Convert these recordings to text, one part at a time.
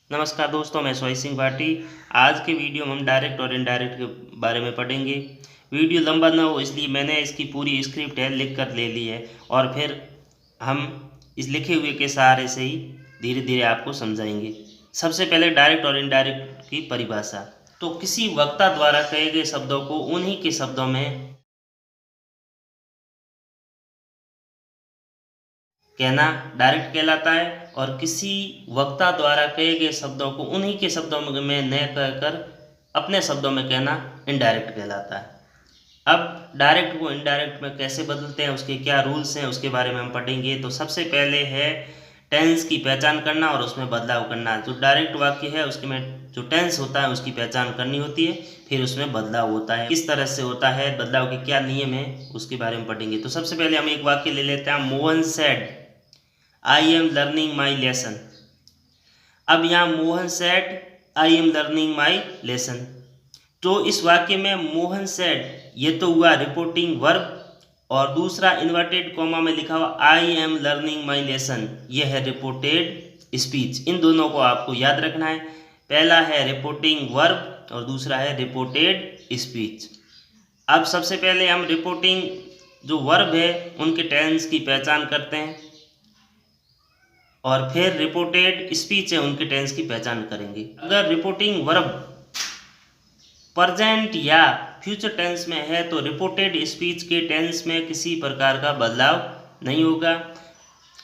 नमस्कार दोस्तों, मैं सोई सिंह भाटी। आज के वीडियो में हम डायरेक्ट और इनडायरेक्ट के बारे में पढ़ेंगे। वीडियो लंबा ना हो इसलिए मैंने इसकी पूरी स्क्रिप्ट है लिख कर ले ली है और फिर हम इस लिखे हुए के सहारे से ही धीरे धीरे आपको समझाएंगे। सबसे पहले डायरेक्ट और इनडायरेक्ट की परिभाषा। तो किसी वक्ता द्वारा कहे गए शब्दों को उन्हीं के शब्दों में कहना डायरेक्ट कहलाता है और किसी वक्ता द्वारा कहे गए शब्दों को उन्हीं के शब्दों में न कहकर अपने शब्दों में कहना इनडायरेक्ट कहलाता है। अब डायरेक्ट को इनडायरेक्ट में कैसे बदलते हैं, उसके क्या रूल्स हैं, उसके बारे में हम पढ़ेंगे। तो सबसे पहले है टेंस की पहचान करना और उसमें बदलाव करना। जो डायरेक्ट वाक्य है उसके में जो टेंस होता है उसकी पहचान करनी होती है, फिर उसमें बदलाव होता है। किस तरह से होता है, बदलाव के क्या नियम है, उसके बारे में पढ़ेंगे। तो सबसे पहले हम एक वाक्य ले लेते हैं। Mohan said I am learning my lesson. अब यहाँ Mohan said I am learning my lesson. तो इस वाक्य में मोहन सेड ये तो हुआ रिपोर्टिंग वर्ब और दूसरा इन्वर्टेड कॉमा में लिखा हुआ I am learning my lesson, ये है रिपोर्टेड स्पीच। इन दोनों को आपको याद रखना है। पहला है रिपोर्टिंग वर्ब और दूसरा है रिपोर्टेड स्पीच। अब सबसे पहले हम रिपोर्टिंग जो वर्ब है उनके टेंस की पहचान करते हैं और फिर रिपोर्टेड स्पीच है उनके टेंस की पहचान करेंगे। अगर रिपोर्टिंग वर्ब प्रेजेंट या फ्यूचर टेंस में है तो रिपोर्टेड स्पीच के टेंस में किसी प्रकार का बदलाव नहीं होगा।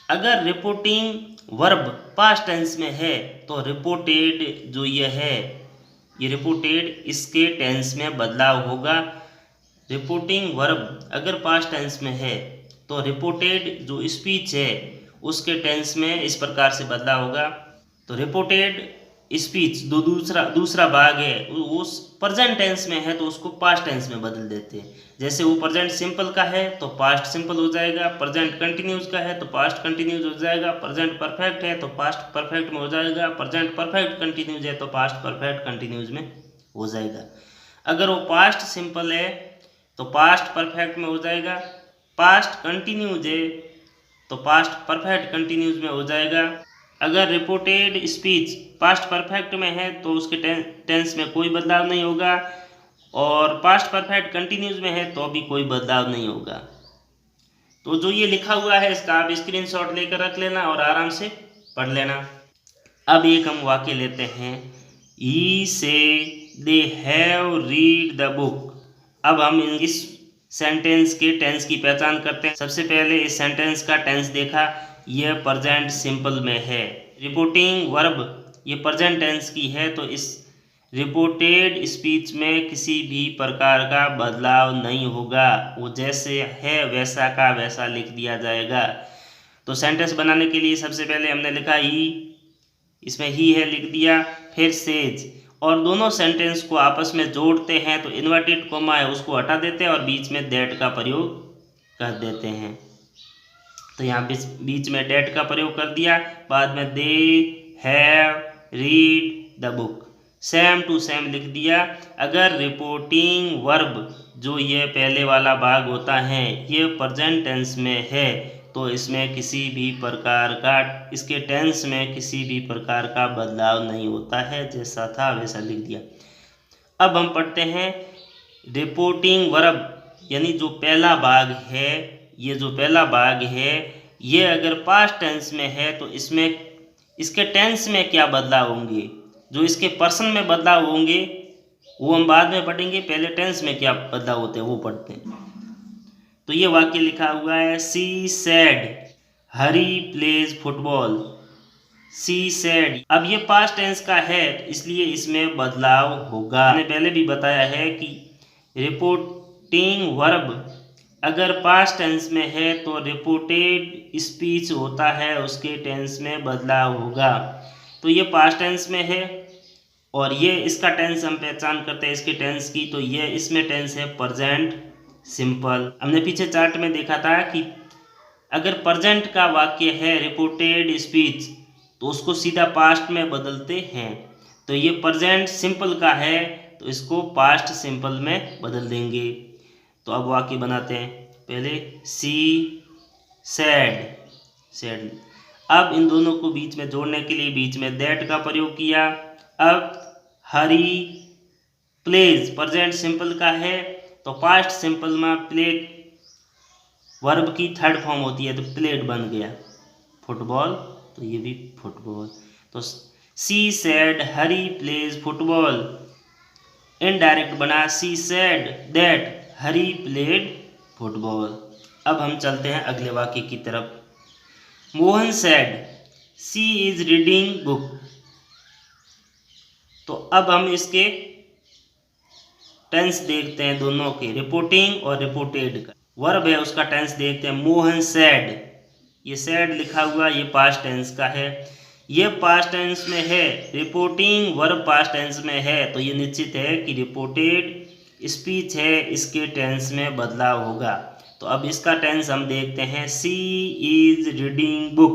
अगर रिपोर्टिंग वर्ब पास्ट टेंस में है तो रिपोर्टेड जो ये है ये रिपोर्टेड इसके टेंस में बदलाव होगा। रिपोर्टिंग वर्ब अगर पास्ट टेंस में है तो रिपोर्टेड जो स्पीच है उसके टेंस में इस प्रकार से बदलाव होगा। तो रिपोर्टेड स्पीच जो दूसरा भाग है उस प्रेजेंट टेंस में है तो उसको पास्ट टेंस में बदल देते हैं। जैसे वो प्रेजेंट सिंपल का है तो पास्ट सिंपल हो जाएगा, प्रेजेंट कंटिन्यूज का है तो पास्ट कंटिन्यूज हो जाएगा, प्रेजेंट परफेक्ट है तो पास्ट परफेक्ट में हो जाएगा, प्रेजेंट परफेक्ट कंटिन्यूज है तो पास्ट परफेक्ट कंटिन्यूज में हो जाएगा। अगर वो पास्ट सिंपल है तो पास्ट परफेक्ट में हो जाएगा, पास्ट कंटिन्यूज है तो पास्ट परफेक्ट कंटिन्यूज में हो जाएगा। अगर रिपोर्टेड स्पीच पास्ट परफेक्ट में है तो उसके टेंस में कोई बदलाव नहीं होगा और पास्ट परफेक्ट कंटिन्यूज में है तो भी कोई बदलाव नहीं होगा। तो जो ये लिखा हुआ है इसका आप स्क्रीनशॉट लेकर रख लेना और आराम से पढ़ लेना। अब एक हम वाक्य लेते हैं। ही से दे हैव रीड द बुक। अब हम इस सेंटेंस के टेंस की पहचान करते हैं। सबसे पहले इस सेंटेंस का टेंस देखा, यह प्रेजेंट सिंपल में है। रिपोर्टिंग वर्ब ये प्रेजेंट टेंस की है तो इस रिपोर्टेड स्पीच में किसी भी प्रकार का बदलाव नहीं होगा, वो जैसे है वैसा का वैसा लिख दिया जाएगा। तो सेंटेंस बनाने के लिए सबसे पहले हमने लिखा ही, इसमें ही है लिख दिया, फिर सेज और दोनों सेंटेंस को आपस में जोड़ते हैं तो इन्वर्टेड कॉमा है उसको हटा देते हैं और बीच में दैट का प्रयोग कर देते हैं। तो यहाँ बीच में दैट का प्रयोग कर दिया, बाद में they have read the book, same to same लिख दिया। अगर रिपोर्टिंग वर्ब जो ये पहले वाला भाग होता है ये प्रेजेंट टेंस में है तो इसमें किसी भी प्रकार का इसके टेंस में किसी भी प्रकार का बदलाव नहीं होता है, जैसा था वैसा लिख दिया। अब हम पढ़ते हैं रिपोर्टिंग वर्ब यानी जो पहला भाग है, ये जो पहला भाग है ये अगर पास्ट टेंस में है तो इसमें इसके टेंस में क्या बदलाव होंगे, जो इसके पर्सन में बदलाव होंगे वो हम बाद में पढ़ेंगे, पहले टेंस में क्या बदलाव होते हैं वो पढ़ते हैं। तो ये वाक्य लिखा हुआ है, she said Hari plays football. She said, अब ये पास्ट टेंस का है इसलिए इसमें बदलाव होगा। मैंने पहले भी बताया है कि रिपोर्टिंग वर्ब अगर पास्ट टेंस में है तो रिपोर्टेड स्पीच होता है उसके टेंस में बदलाव होगा। तो ये पास्ट टेंस में है और ये इसका टेंस हम पहचान करते हैं इसके टेंस की, तो ये इसमें टेंस है प्रेजेंट सिंपल। हमने पीछे चार्ट में देखा था कि अगर प्रेजेंट का वाक्य है रिपोर्टेड स्पीच तो उसको सीधा पास्ट में बदलते हैं। तो ये प्रेजेंट सिंपल का है तो इसको पास्ट सिंपल में बदल देंगे। तो अब वाक्य बनाते हैं। पहले सी सेड सेड। अब इन दोनों को बीच में जोड़ने के लिए बीच में दैट का प्रयोग किया। अब हरी प्लेज प्रेजेंट सिंपल का है, तो पास्ट सिंपल में प्ले वर्ब की थर्ड फॉर्म होती है, तो प्लेड बन गया फुटबॉल, तो ये भी फुटबॉल। तो she said Hari plays football. Indirect बना she said that Hari played football. अब हम चलते हैं अगले वाक्य की तरफ। Mohan said she is reading book. तो अब हम इसके टेंस देखते हैं दोनों के, रिपोर्टिंग और रिपोर्टेड का। वर्ब है उसका टेंस देखते हैं। मोहन सेड, ये सेड लिखा हुआ ये पास्ट टेंस का है, ये पास्ट टेंस में है। रिपोर्टिंग वर्ब पास्ट टेंस में है, तो ये निश्चित है कि रिपोर्टेड स्पीच है, इसके टेंस में बदलाव होगा। तो अब इसका टेंस हम देखते हैं। सी इज रीडिंग बुक।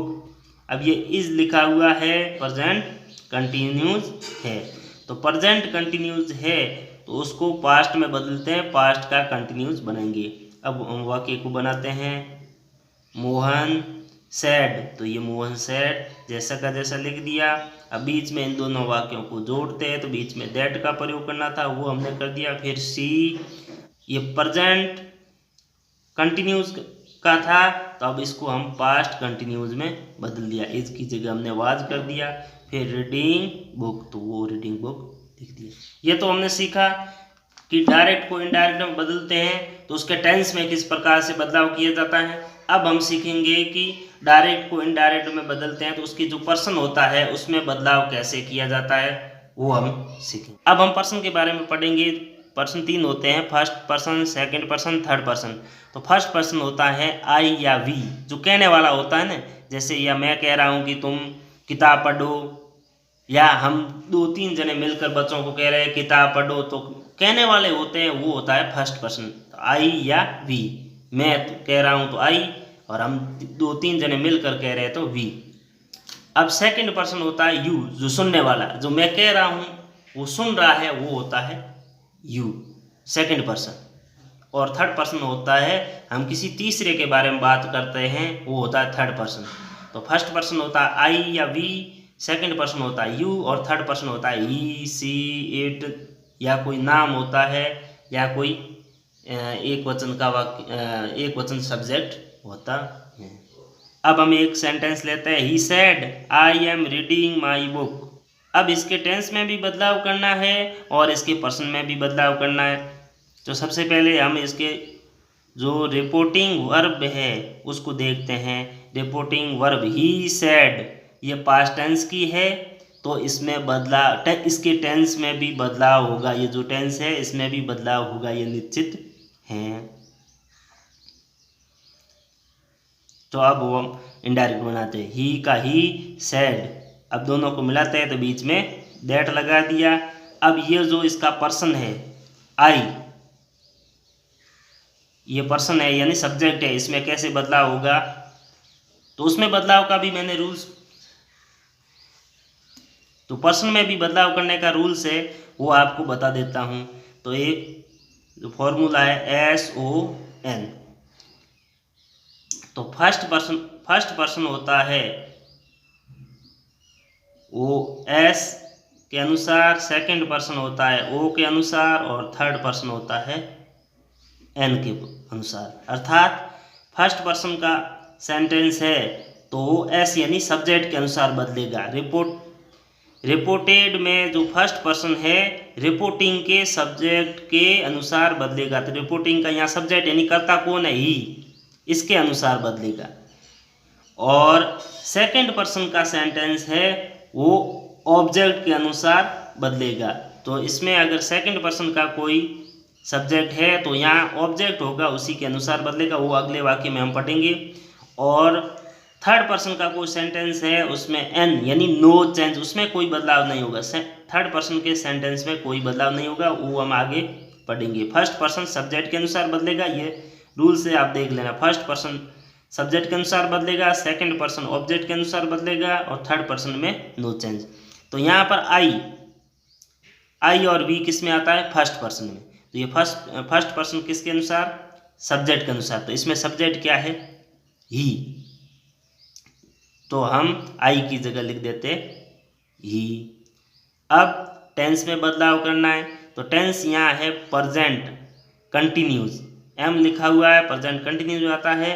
अब ये इज लिखा हुआ है, प्रेजेंट कंटिन्यूज है, तो प्रेजेंट कंटिन्यूज है तो उसको पास्ट में बदलते हैं, पास्ट का कंटिन्यूज बनाएंगे। अब हम वाक्य को बनाते हैं। मोहन सैड, तो ये मोहन सैड जैसा का जैसा लिख दिया। अब बीच में इन दोनों वाक्यों को जोड़ते हैं, तो बीच में दैट का प्रयोग करना था, वो हमने कर दिया। फिर सी, ये प्रेजेंट कंटिन्यूज का था, तो अब इसको हम पास्ट कंटिन्यूज में बदल दिया, इज की जगह हमने वाज कर दिया। फिर रीडिंग बुक, तो वो रीडिंग बुक लिख दिया। ये तो हमने सीखा कि डायरेक्ट को इनडायरेक्ट में बदलते हैं तो उसके टेंस में किस प्रकार से बदलाव किया जाता है। अब हम सीखेंगे कि डायरेक्ट को इनडायरेक्ट में बदलते हैं तो उसकी जो पर्सन होता है उसमें बदलाव कैसे किया जाता है, वो हम सीखेंगे। अब हम पर्सन के बारे में पढ़ेंगे। पर्सन तीन होते हैं, first person, second person, third person. तो फर्स्ट पर्सन होता है आई या वी, जो कहने वाला होता है ना, जैसे या मैं कह रहा हूँ कि तुम किताब पढ़ो, या हम दो तीन जने मिलकर बच्चों को कह रहे हैं किताब पढ़ो, तो कहने वाले होते हैं, वो होता है फर्स्ट पर्सन। तो आई या वी, मैं कह रहा हूँ तो आई, और हम दो तीन जने मिलकर कह रहे हैं तो वी। अब सेकंड पर्सन होता है यू, जो सुनने वाला, जो मैं कह रहा हूँ वो सुन रहा है, वो होता है यू, सेकंड पर्सन। और थर्ड पर्सन होता है, हम किसी तीसरे के बारे में बात करते हैं, वो होता है थर्ड पर्सन। तो फर्स्ट पर्सन होता है आई या वी, सेकंड पर्सन होता है यू, और थर्ड पर्सन होता है ही, सी, इट, या कोई नाम होता है, या कोई एक वचन का वाक्य, एक वचन सब्जेक्ट होता है। अब हम एक सेंटेंस लेते हैं। He said I am reading my book. अब इसके टेंस में भी बदलाव करना है और इसके पर्सन में भी बदलाव करना है। तो सबसे पहले हम इसके जो रिपोर्टिंग वर्ब है उसको देखते हैं। रिपोर्टिंग वर्ब ही सेड, ये पास्ट टेंस की है, तो इसमें बदलाव, इसके टेंस में भी बदलाव होगा। ये जो टेंस है इसमें भी बदलाव होगा, ये निश्चित है। तो अब वो हम इनडायरेक्ट बनाते हैं। ही का ही, सेड, अब दोनों को मिलाते हैं तो बीच में दैट लगा दिया। अब ये जो इसका पर्सन है आई, ये पर्सन है यानी सब्जेक्ट है, इसमें कैसे बदलाव होगा, तो उसमें बदलाव का भी मैंने रूल्स, तो पर्सन में भी बदलाव करने का रूल्स है वो आपको बता देता हूँ। तो एक जो फॉर्मूला है SON। तो फर्स्ट पर्सन होता है OS के अनुसार, सेकंड पर्सन होता है O के अनुसार, और थर्ड पर्सन होता है N के अनुसार। अर्थात फर्स्ट पर्सन का सेंटेंस है तो S यानी सब्जेक्ट के अनुसार बदलेगा। रिपोर्टेड में जो फर्स्ट पर्सन है रिपोर्टिंग के सब्जेक्ट के अनुसार बदलेगा। तो रिपोर्टिंग का यहाँ सब्जेक्ट यानी कर्ता कौन है, ही, इसके अनुसार बदलेगा। और सेकंड पर्सन का सेंटेंस है वो ऑब्जेक्ट के अनुसार बदलेगा। तो इसमें अगर सेकंड पर्सन का कोई सब्जेक्ट है तो यहाँ ऑब्जेक्ट होगा, उसी के अनुसार बदलेगा, वो अगले वाक्य में हम पढ़ेंगे। और थर्ड पर्सन का कोई सेंटेंस है उसमें एन यानी नो चेंज, उसमें कोई बदलाव नहीं होगा। थर्ड पर्सन के सेंटेंस में कोई बदलाव नहीं होगा, वो हम आगे पढ़ेंगे। फर्स्ट पर्सन सब्जेक्ट के अनुसार बदलेगा, ये रूल से आप देख लेना। फर्स्ट पर्सन सब्जेक्ट के अनुसार बदलेगा, सेकंड पर्सन ऑब्जेक्ट के अनुसार बदलेगा, और थर्ड पर्सन में नो चेंज। तो यहाँ पर आई और वी किस में आता है, फर्स्ट पर्सन में। तो ये फर्स्ट पर्सन किसके अनुसार, सब्जेक्ट के अनुसार। तो इसमें सब्जेक्ट क्या है, ही। तो हम आई की जगह लिख देते ही। अब टेंस में बदलाव करना है तो टेंस यहाँ है प्रेजेंट कंटिन्यूज, एम लिखा हुआ है, प्रेजेंट कंटिन्यूज आता है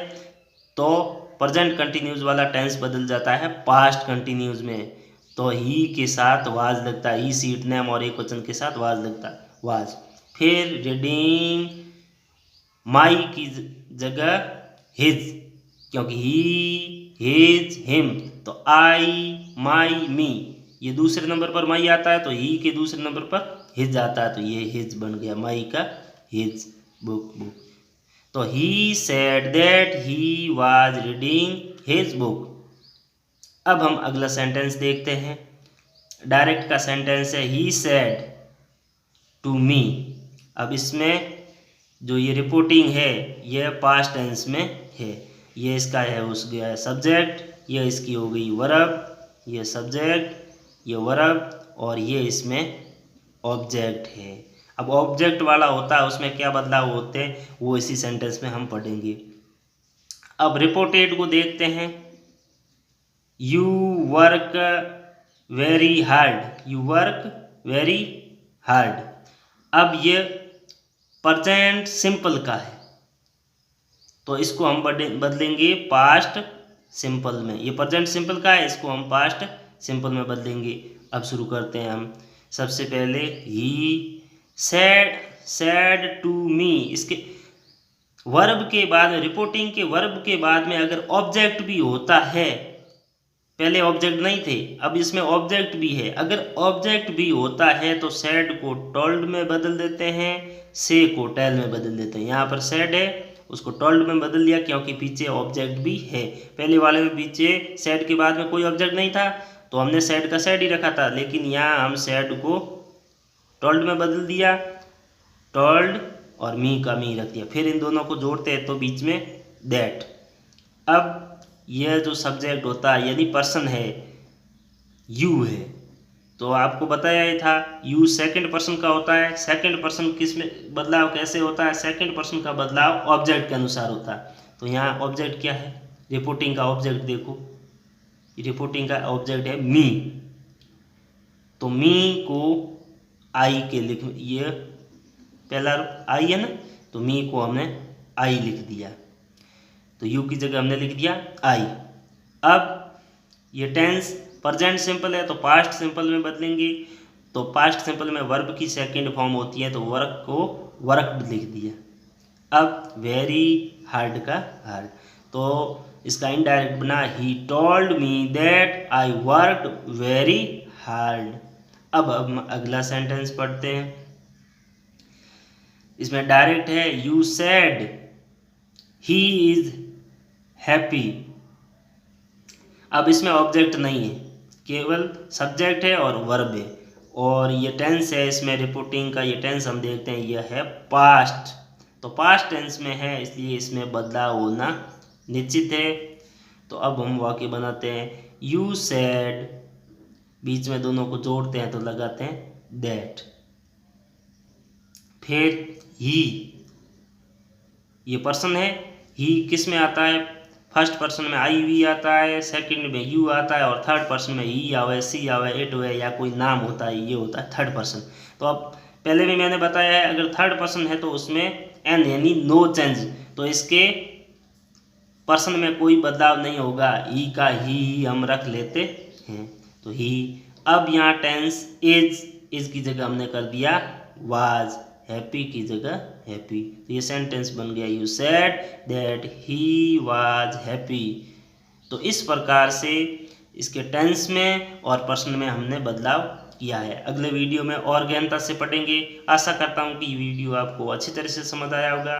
तो प्रेजेंट कंटिन्यूज वाला टेंस बदल जाता है पास्ट कंटिन्यूज में। तो ही के साथ वाज लगता है, ही सीट नेम और एक वचन के साथ वाज लगता है, वाज। फिर रीडिंग माई की जगह हिज, क्योंकि ही हिज हिम, तो आई माई मी, ये दूसरे नंबर पर माई आता है तो ही के दूसरे नंबर पर हिज आता है, तो ये हिज बन गया, माई का हिज बुक। तो he said that he was reading his book. अब हम अगला सेंटेंस देखते हैं, डायरेक्ट का सेंटेंस है ही सेड टू मी। अब इसमें जो ये रिपोर्टिंग है ये पास्ट टेंस में है, ये इसका है उस गया सब्जेक्ट, ये इसकी हो गई वर्ब, ये सब्जेक्ट, ये वर्ब और ये इसमें ऑब्जेक्ट है। अब ऑब्जेक्ट वाला होता है उसमें क्या बदलाव होते हैं वो इसी सेंटेंस में हम पढ़ेंगे। अब रिपोर्टेड को देखते हैं, you work very hard, you work very hard. अब ये प्रेजेंट सिंपल का है तो इसको हम बदलेंगे पास्ट सिंपल में, ये प्रेजेंट सिंपल का है इसको हम पास्ट सिंपल में बदलेंगे। अब शुरू करते हैं हम, सबसे पहले ही सैड टू मी, इसके वर्ब के बाद रिपोर्टिंग के वर्ब के बाद में अगर ऑब्जेक्ट भी होता है, पहले ऑब्जेक्ट नहीं थे अब इसमें ऑब्जेक्ट भी है, अगर ऑब्जेक्ट भी होता है तो सैड को टोल्ड में बदल देते हैं, से को टेल में बदल देते हैं। यहाँ पर सैड है उसको टोल्ड में बदल दिया क्योंकि पीछे ऑब्जेक्ट भी है, पहले वाले में पीछे सैड के बाद में कोई ऑब्जेक्ट नहीं था तो हमने सैड का सैड ही रखा था, लेकिन यहाँ हम सैड को टोल्ड में बदल दिया, टोल्ड और मी का मी रख दिया, फिर इन दोनों को जोड़ते हैं तो बीच में दैट। अब यह जो सब्जेक्ट होता है यानी पर्सन है यू है, तो आपको बताया ही था यू सेकंड पर्सन का होता है, सेकंड पर्सन किस में बदलाव कैसे होता है, सेकंड पर्सन का बदलाव ऑब्जेक्ट के अनुसार होता है। तो यहाँ ऑब्जेक्ट क्या है, रिपोर्टिंग का ऑब्जेक्ट देखो, रिपोर्टिंग का ऑब्जेक्ट है मी, तो मी को आई के लिख, ये पहला आई है ना तो मी को हमने आई लिख दिया, तो यू की जगह हमने लिख दिया आई। अब ये टेंस प्रेजेंट सिंपल है तो पास्ट सिंपल में बदलेंगे, तो पास्ट सिंपल में वर्ब की सेकंड फॉर्म होती है तो वर्क को वर्कड लिख दिया। अब वेरी हार्ड का हार्ड, तो इसका इनडायरेक्ट बना he told me that I worked very hard. अब हम अगला सेंटेंस पढ़ते हैं, इसमें डायरेक्ट है you said he is happy. अब इसमें ऑब्जेक्ट नहीं है, केवल सब्जेक्ट है और वर्ब है, और ये टेंस है इसमें रिपोर्टिंग का, ये टेंस हम देखते हैं ये है पास्ट, तो पास्ट टेंस में है इसलिए इसमें बदलाव होना निश्चित है। तो अब हम वाक्य बनाते हैं, यू सेड, बीच में दोनों को जोड़ते हैं तो लगाते हैं दैट। फिर ही, ये पर्सन है, ही किस में आता है, फर्स्ट पर्सन में आई वी आता है, सेकंड में यू आता है और थर्ड पर्सन में ही आवे, सी आवे, इट हुए या कोई नाम होता है, ये होता है थर्ड पर्सन। तो अब पहले भी मैंने बताया है अगर थर्ड पर्सन है तो उसमें एन यानी नो चेंज, तो इसके पर्सन में कोई बदलाव नहीं होगा, ही का ही हम रख लेते हैं तो ही। अब यहाँ टेंस इज की जगह हमने कर दिया वाज, हैप्पी की जगह हैप्पी, तो ये सेंटेंस बन गया you said that he was happy. तो इस प्रकार से इसके टेंस में और पर्सन में हमने बदलाव किया है। अगले वीडियो में और गहनता से पढ़ेंगे। आशा करता हूँ कि वीडियो आपको अच्छी तरह से समझ आया होगा।